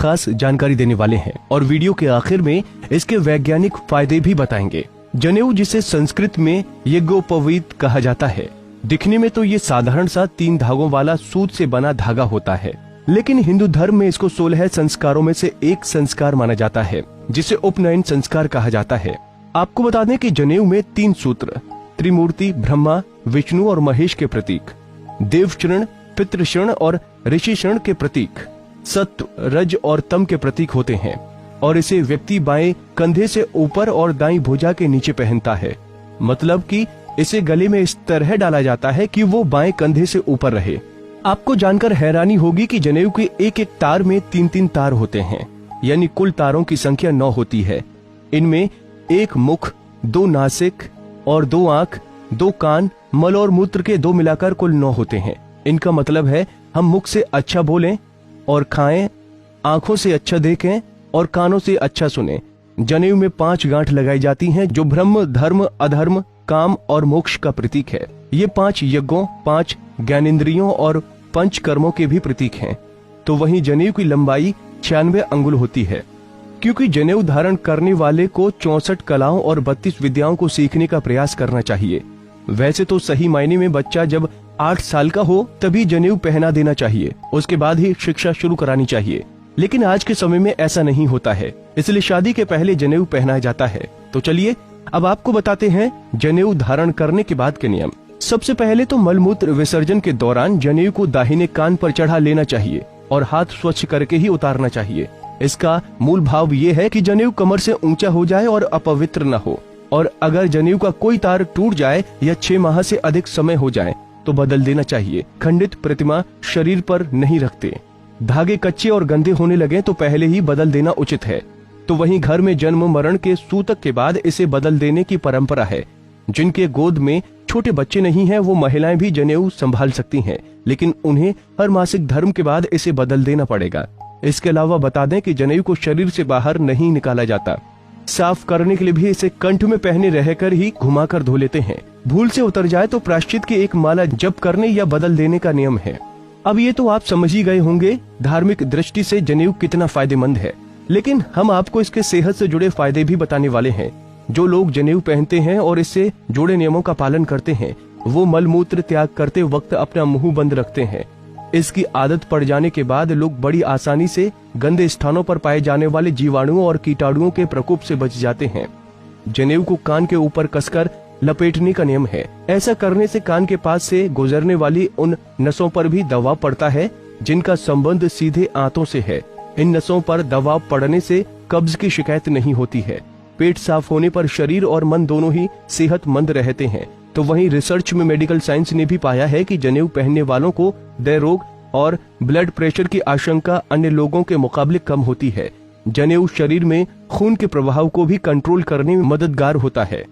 खास जानकारी देने वाले हैं और वीडियो के आखिर में इसके वैज्ञानिक फायदे भी बताएंगे। जनेऊ, जिसे संस्कृत में यज्ञोपवीत कहा जाता है, दिखने में तो ये साधारण सा 3 धागों वाला सूत से बना धागा होता है, लेकिन हिंदू धर्म में इसको 16 संस्कारों में से एक संस्कार माना जाता है, जिसे उपनयन संस्कार कहा जाता है। आपको बता दें कि जनेऊ में 3 सूत्र त्रिमूर्ति ब्रह्मा, विष्णु और महेश के प्रतीक, देवचरण, पितृशरण और ऋषिशरण के प्रतीक, सत्व, रज और तम के प्रतीक होते हैं और इसे व्यक्ति बाएं कंधे से ऊपर और दाईं भुजा के नीचे पहनता है। मतलब कि इसे गले में इस तरह डाला जाता है कि वो बाएं कंधे से ऊपर रहे। आपको जानकर हैरानी होगी कि जनेऊ के एक एक तार में 3-3 तार होते हैं, यानी कुल तारों की संख्या 9 होती है। इनमें 1 मुख, 2 नासिक और 2 आंख, 2 कान, मल और मूत्र के 2 मिलाकर कुल 9 होते हैं। इनका मतलब है हम मुख से अच्छा बोलें और खाएं, आंखों से अच्छा देखें और कानों से अच्छा सुने। जनेऊ में 5 गांठ लगाई जाती हैं, जो ब्रह्म, धर्म, अधर्म, काम और मोक्ष का प्रतीक है। ये 5 यज्ञों, 5 ज्ञानेंद्रियों और 5 कर्मों के भी प्रतीक हैं। तो वहीं जनेऊ की लंबाई 96 अंगुल होती है, क्योंकि जनेऊ धारण करने वाले को 64 कलाओं और 32 विद्याओं को सीखने का प्रयास करना चाहिए। वैसे तो सही मायने में बच्चा जब 8 साल का हो तभी जनेऊ पहना देना चाहिए, उसके बाद ही शिक्षा शुरू करानी चाहिए। लेकिन आज के समय में ऐसा नहीं होता है, इसलिए शादी के पहले जनेऊ पहनाया जाता है। तो चलिए अब आपको बताते हैं जनेऊ धारण करने के बाद के नियम। सबसे पहले तो मलमूत्र विसर्जन के दौरान जनेऊ को दाहिने कान पर चढ़ा लेना चाहिए और हाथ स्वच्छ करके ही उतारना चाहिए। इसका मूल भाव ये है कि जनेऊ कमर से ऊंचा हो जाए और अपवित्र न हो, और अगर जनेऊ का कोई तार टूट जाए या 6 माह से अधिक समय हो जाए तो बदल देना चाहिए। खंडित प्रतिमा शरीर पर नहीं रखते। धागे कच्चे और गंदे होने लगे तो पहले ही बदल देना उचित है। तो वहीं घर में जन्म मरण के सूतक के बाद इसे बदल देने की परंपरा है। जिनके गोद में छोटे बच्चे नहीं हैं, वो महिलाएं भी जनेऊ संभाल सकती हैं, लेकिन उन्हें हर मासिक धर्म के बाद इसे बदल देना पड़ेगा। इसके अलावा बता दें कि जनेऊ को शरीर से बाहर नहीं निकाला जाता। साफ करने के लिए भी इसे कंठ में पहने रहकर ही घुमाकर धो लेते हैं। भूल से उतर जाए तो प्रायश्चित की एक माला जप करने या बदल देने का नियम है। अब ये तो आप समझ ही गए होंगे धार्मिक दृष्टि से जनेऊ कितना फायदेमंद है, लेकिन हम आपको इसके सेहत से जुड़े फायदे भी बताने वाले हैं। जो लोग जनेऊ पहनते हैं और इससे जुड़े नियमों का पालन करते हैं, वो मलमूत्र त्याग करते वक्त अपना मुंह बंद रखते हैं। इसकी आदत पड़ जाने के बाद लोग बड़ी आसानी से गंदे स्थानों पर पाए जाने वाले जीवाणुओं और कीटाणुओं के प्रकोप से बच जाते हैं। जनेऊ को कान के ऊपर कसकर लपेटने का नियम है। ऐसा करने से कान के पास से गुजरने वाली उन नसों पर भी दबाव पड़ता है जिनका संबंध सीधे आंतों से है। इन नसों पर दबाव पड़ने से कब्ज की शिकायत नहीं होती है। पेट साफ होने पर शरीर और मन दोनों ही सेहतमंद रहते हैं। तो वहीं रिसर्च में मेडिकल साइंस ने भी पाया है कि जनेऊ पहनने वालों को हृदय रोग और ब्लड प्रेशर की आशंका अन्य लोगों के मुकाबले कम होती है। जनेऊ शरीर में खून के प्रवाह को भी कंट्रोल करने में मददगार होता है।